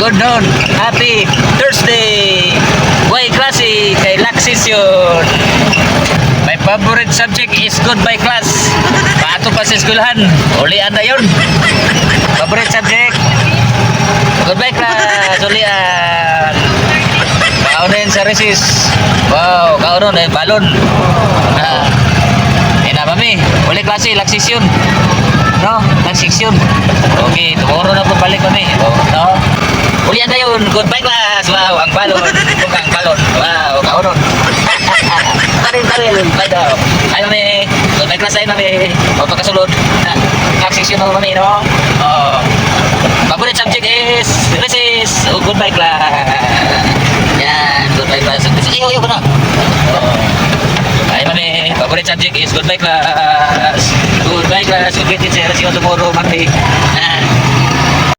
Good noon. Happy Thursday. Why klase kay Laxis yun. My favorite subject is goodbye class. Paato pa sa eskwelahan. Ulian na yun. Favorite subject. Goodbye class. Ulian. Kaunin sa recess. Wow, kaunin eh, balon. Mami, uli klase, Laxis yun. No? Laxis yun. Okay, tomorrow na po balik kami. Oh, no? Ulian na yun. Goodbye class. Wow, ang balon. Ang balon. Wow, kaunon. Tarin. Bye daw. Ay, mami. Goodbye class ay, mami. Magpakasulod. Laxis yun, mami, no? Oh. Favorite subject is recess. Oh, goodbye class. Yan, goodbye class. Iyo ko na. Oh. Ay, mami. Favorite subject is goodbye class. Goodbye class. Goodbye teacher. See you tomorrow, mami.